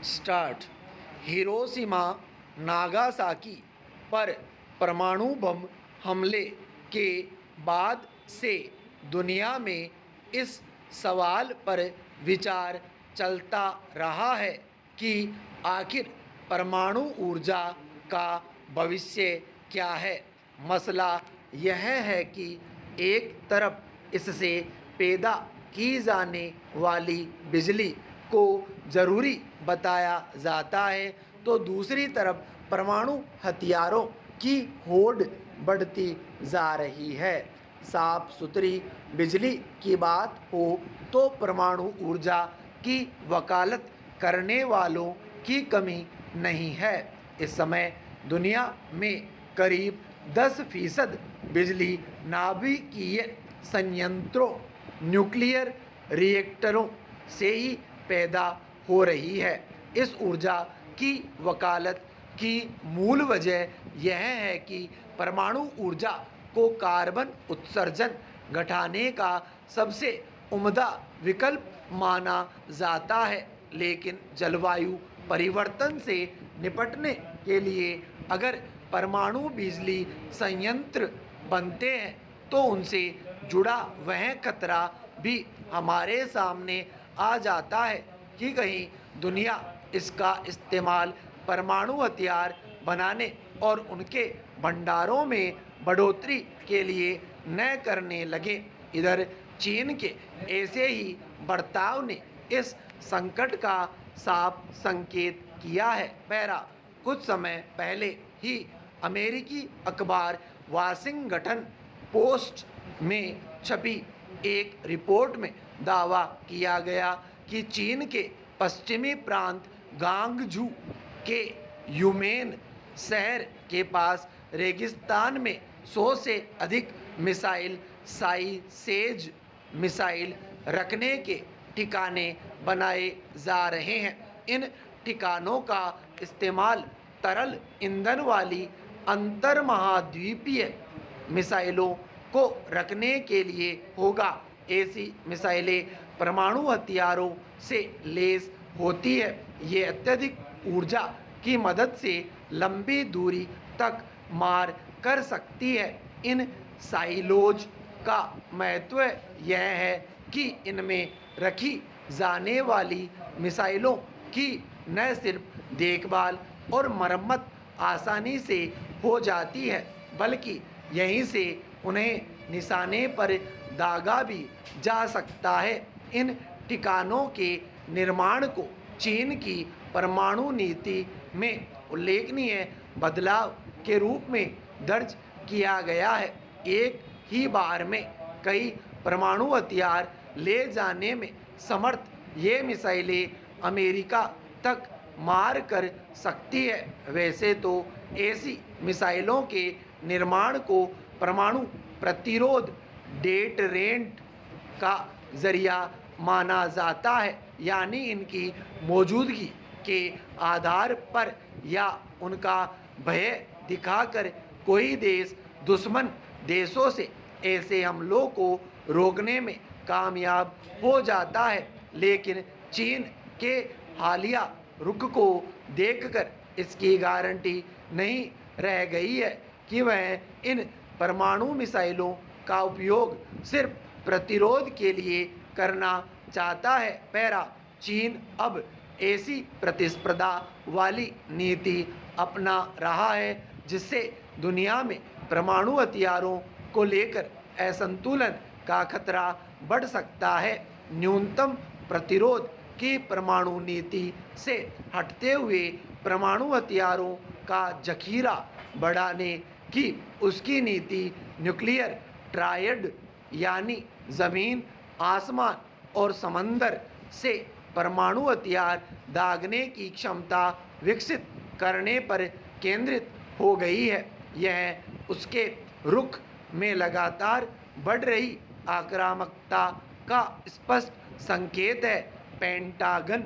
Start. Hiroshima Nagasaki पर परमाणु बम हमले के बाद से दुनिया में इस सवाल पर विचार चलता रहा है कि आखिर परमाणु ऊर्जा का भविष्य क्या है। मसला यह है कि एक तरफ इससे पैदा की जाने वाली बिजली को ज़रूरी बताया जाता है, तो दूसरी तरफ परमाणु हथियारों की होड़ बढ़ती जा रही है। साफ सुथरी बिजली की बात हो तो परमाणु ऊर्जा की वकालत करने वालों की कमी नहीं है। इस समय दुनिया में करीब 10% बिजली नाभिकीय संयंत्रों न्यूक्लियर रिएक्टरों से ही पैदा हो रही है। इस ऊर्जा की वकालत की मूल वजह यह है कि परमाणु ऊर्जा को कार्बन उत्सर्जन घटाने का सबसे उम्दा विकल्प माना जाता है, लेकिन जलवायु परिवर्तन से निपटने के लिए अगर परमाणु बिजली संयंत्र बनते हैं तो उनसे जुड़ा वह खतरा भी हमारे सामने आ जाता है कि कहीं दुनिया इसका इस्तेमाल परमाणु हथियार बनाने और उनके भंडारों में बढ़ोतरी के लिए न करने लगे। इधर चीन के ऐसे ही बर्ताव ने इस संकट का साफ संकेत किया है। पैरा कुछ समय पहले ही अमेरिकी अखबार वाशिंगटन पोस्ट में छपी एक रिपोर्ट में दावा किया गया कि चीन के पश्चिमी प्रांत गांगझू के यूमेन शहर के पास रेगिस्तान में 100 से अधिक मिसाइल साइसेज मिसाइल रखने के ठिकाने बनाए जा रहे हैं। इन ठिकानों का इस्तेमाल तरल ईंधन वाली अंतर्महाद्वीपीय मिसाइलों को रखने के लिए होगा। ऐसी मिसाइलें परमाणु हथियारों से लैस होती है। ये अत्यधिक ऊर्जा की मदद से लंबी दूरी तक मार कर सकती है। इन साइलोज का महत्व यह है कि इनमें रखी जाने वाली मिसाइलों की न सिर्फ देखभाल और मरम्मत आसानी से हो जाती है, बल्कि यहीं से उन्हें निशाने पर दागा भी जा सकता है। इन ठिकानों के निर्माण को चीन की परमाणु नीति में उल्लेखनीय बदलाव के रूप में दर्ज किया गया है। एक ही बार में कई परमाणु हथियार ले जाने में समर्थ ये मिसाइलें अमेरिका तक मार कर सकती है। वैसे तो ऐसी मिसाइलों के निर्माण को परमाणु प्रतिरोध डेटरेंट का जरिया माना जाता है, यानी इनकी मौजूदगी के आधार पर या उनका भय दिखाकर कोई देश दुश्मन देशों से ऐसे हमलों को रोकने में कामयाब हो जाता है। लेकिन चीन के हालिया रुख को देखकर इसकी गारंटी नहीं रह गई है कि वह इन परमाणु मिसाइलों का उपयोग सिर्फ प्रतिरोध के लिए करना चाहता है। पैरा चीन अब ऐसी प्रतिस्पर्धा वाली नीति अपना रहा है जिससे दुनिया में परमाणु हथियारों को लेकर असंतुलन का खतरा बढ़ सकता है। न्यूनतम प्रतिरोध की परमाणु नीति से हटते हुए परमाणु हथियारों का जखीरा बढ़ाने की उसकी नीति न्यूक्लियर ट्रायड यानी ज़मीन, आसमान और समंदर से परमाणु हथियार दागने की क्षमता विकसित करने पर केंद्रित हो गई है। यह उसके रुख में लगातार बढ़ रही आक्रामकता का स्पष्ट संकेत है। पेंटागन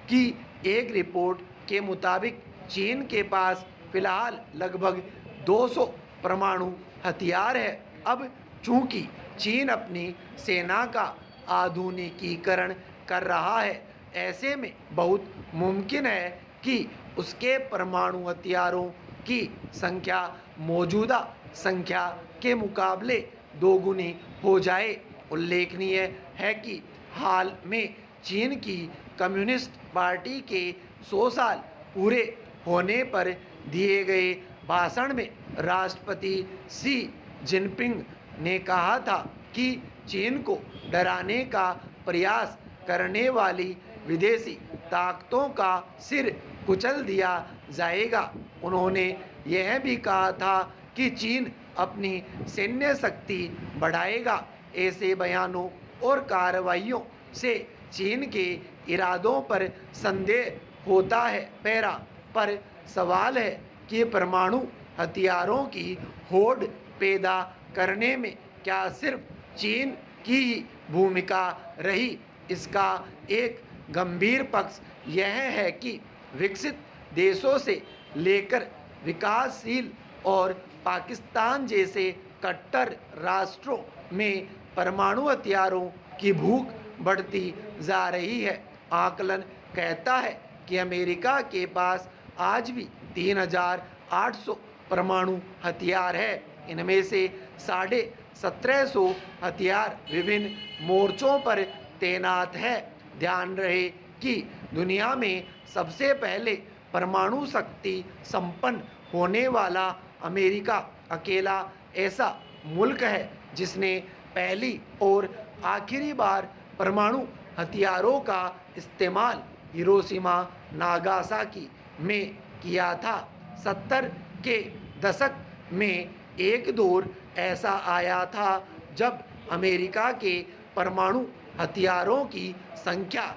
की एक रिपोर्ट के मुताबिक चीन के पास फिलहाल लगभग 200 परमाणु हथियार है। अब चूंकि चीन अपनी सेना का आधुनिकीकरण कर रहा है, ऐसे में बहुत मुमकिन है कि उसके परमाणु हथियारों की संख्या मौजूदा संख्या के मुकाबले दोगुनी हो जाए। उल्लेखनीय है कि हाल में चीन की कम्युनिस्ट पार्टी के 100 साल पूरे होने पर दिए गए भाषण में राष्ट्रपति शी जिनपिंग ने कहा था कि चीन को डराने का प्रयास करने वाली विदेशी ताकतों का सिर कुचल दिया जाएगा। उन्होंने यह भी कहा था कि चीन अपनी सैन्य शक्ति बढ़ाएगा। ऐसे बयानों और कार्रवाइयों से चीन के इरादों पर संदेह होता है। पैरा पर सवाल है कि परमाणु हथियारों की होड़ पैदा करने में क्या सिर्फ चीन की ही भूमिका रही। इसका एक गंभीर पक्ष यह है कि विकसित देशों से लेकर विकासशील और पाकिस्तान जैसे कट्टर राष्ट्रों में परमाणु हथियारों की भूख बढ़ती जा रही है। आकलन कहता है कि अमेरिका के पास आज भी 3,800 परमाणु हथियार है। इनमें से 1,750 हथियार विभिन्न मोर्चों पर तैनात है। ध्यान रहे कि दुनिया में सबसे पहले परमाणु शक्ति संपन्न होने वाला अमेरिका अकेला ऐसा मुल्क है जिसने पहली और आखिरी बार परमाणु हथियारों का इस्तेमाल हिरोशिमा नागासाकी में किया था। 70 के दशक में एक दौर ऐसा आया था जब अमेरिका के परमाणु हथियारों की संख्या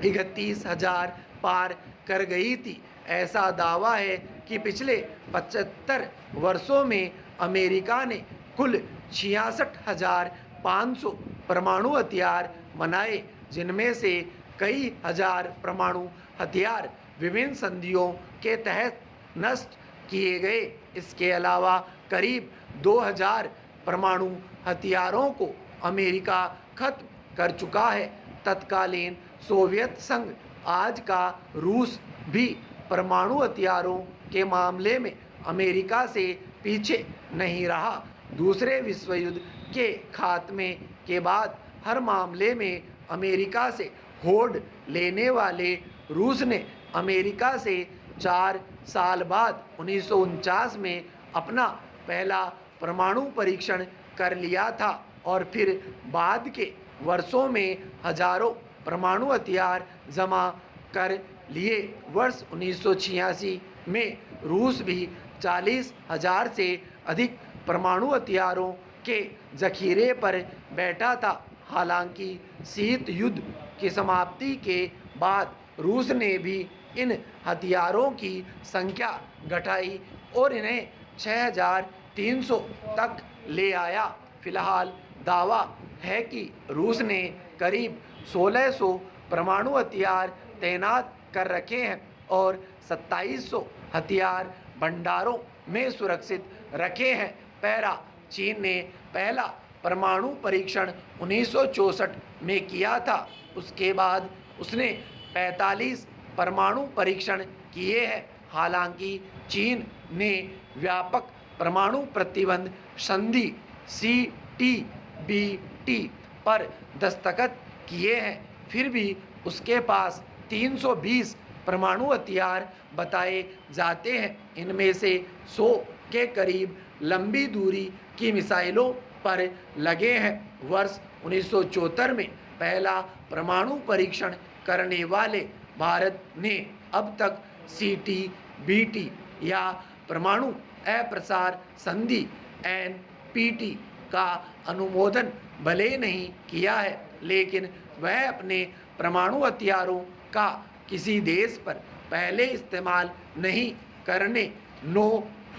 31,000 पार कर गई थी। ऐसा दावा है कि पिछले 75 वर्षों में अमेरिका ने कुल 66,500 परमाणु हथियार बनाए, जिनमें से कई हजार परमाणु हथियार विभिन्न संधियों के तहत नष्ट किए गए। इसके अलावा करीब 2,000 परमाणु हथियारों को अमेरिका खत्म कर चुका है। तत्कालीन सोवियत संघ, आज का रूस भी परमाणु हथियारों के मामले में अमेरिका से पीछे नहीं रहा। दूसरे विश्व युद्ध के खात्मे के बाद हर मामले में अमेरिका से होड़ लेने वाले रूस ने अमेरिका से 4 साल बाद 1949 में अपना पहला परमाणु परीक्षण कर लिया था और फिर बाद के वर्षों में हजारों परमाणु हथियार जमा कर लिए। वर्ष 1986 में रूस भी 40,000 से अधिक परमाणु हथियारों के जखीरे पर बैठा था। हालांकि शीत युद्ध की समाप्ति के बाद रूस ने भी इन हथियारों की संख्या घटाई और इन्हें 6,300 तक ले आया। फिलहाल दावा है कि रूस ने करीब 1,600 परमाणु हथियार तैनात कर रखे हैं और 2,700 हथियार भंडारों में सुरक्षित रखे हैं। पैरा चीन ने पहला परमाणु परीक्षण 1964 में किया था। उसके बाद उसने 45 परमाणु परीक्षण किए हैं। हालांकि चीन ने व्यापक परमाणु प्रतिबंध संधि CTBT पर दस्तखत किए हैं, फिर भी उसके पास 320 परमाणु हथियार बताए जाते हैं। इनमें से 100 के करीब लंबी दूरी की मिसाइलों पर लगे हैं। वर्ष 1974 में पहला परमाणु परीक्षण करने वाले भारत ने अब तक CTBT या परमाणु अप्रसार संधि NPT का अनुमोदन भले नहीं किया है, लेकिन वह अपने परमाणु हथियारों का किसी देश पर पहले इस्तेमाल नहीं करने नो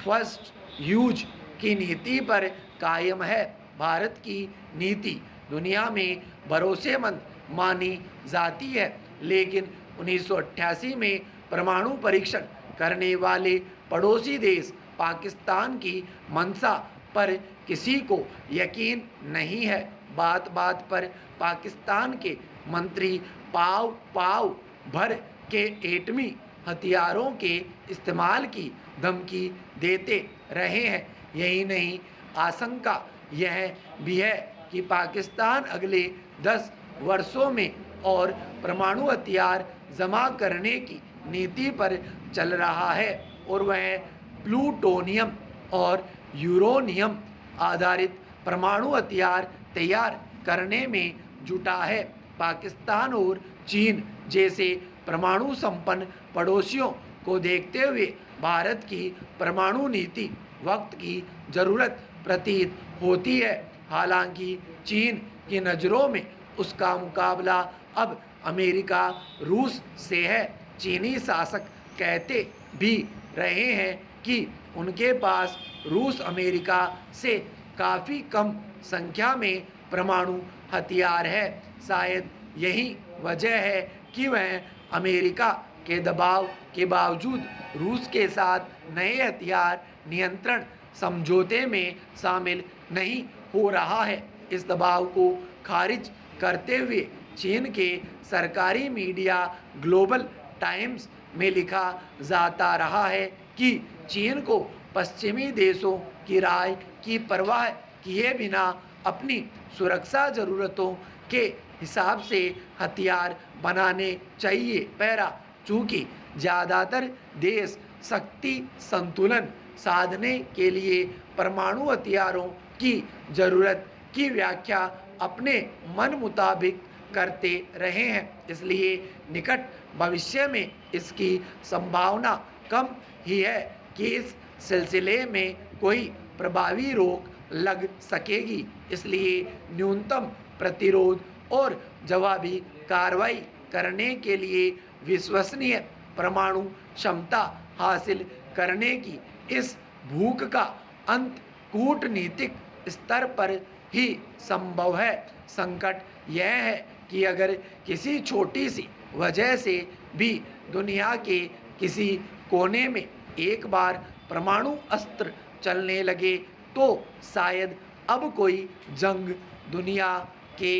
फर्स्ट यूज की नीति पर कायम है। भारत की नीति दुनिया में भरोसेमंद मानी जाती है, लेकिन 1988 में परमाणु परीक्षण करने वाले पड़ोसी देश पाकिस्तान की मंशा पर किसी को यकीन नहीं है। बात बात पर पाकिस्तान के मंत्री पाव पाव भर के एटमी हथियारों के इस्तेमाल की धमकी देते रहे हैं। यही नहीं, आशंका यह भी है कि पाकिस्तान अगले 10 वर्षों में और परमाणु हथियार जमा करने की नीति पर चल रहा है और वह प्लूटोनियम और यूरेनियम आधारित परमाणु हथियार तैयार करने में जुटा है। पाकिस्तान और चीन जैसे परमाणु संपन्न पड़ोसियों को देखते हुए भारत की परमाणु नीति वक्त की ज़रूरत प्रतीत होती है। हालांकि चीन की नज़रों में उसका मुकाबला अब अमेरिका रूस से है। चीनी शासक कहते भी रहे हैं कि उनके पास रूस अमेरिका से काफ़ी कम संख्या में परमाणु हथियार है। शायद यही वजह है कि वह अमेरिका के दबाव के बावजूद रूस के साथ नए हथियार नियंत्रण समझौते में शामिल नहीं हो रहा है। इस दबाव को खारिज करते हुए चीन के सरकारी मीडिया ग्लोबल टाइम्स में लिखा जाता रहा है कि चीन को पश्चिमी देशों की राय की परवाह किए बिना अपनी सुरक्षा ज़रूरतों के हिसाब से हथियार बनाने चाहिए। पैरा, चूँकि ज़्यादातर देश शक्ति संतुलन साधने के लिए परमाणु हथियारों की ज़रूरत की व्याख्या अपने मन मुताबिक करते रहे हैं, इसलिए निकट भविष्य में इसकी संभावना कम ही है कि इस सिलसिले में कोई प्रभावी रोक लग सकेगी। इसलिए न्यूनतम प्रतिरोध और जवाबी कार्रवाई करने के लिए विश्वसनीय परमाणु क्षमता हासिल करने की इस भूख का अंत कूटनीतिक स्तर पर ही संभव है। संकट यह है कि अगर किसी छोटी सी वजह से भी दुनिया के किसी कोने में एक बार परमाणु अस्त्र चलने लगे तो शायद अब कोई जंग दुनिया के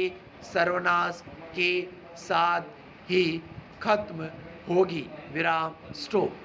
सर्वनाश के साथ ही खत्म होगी। विराम स्टॉप।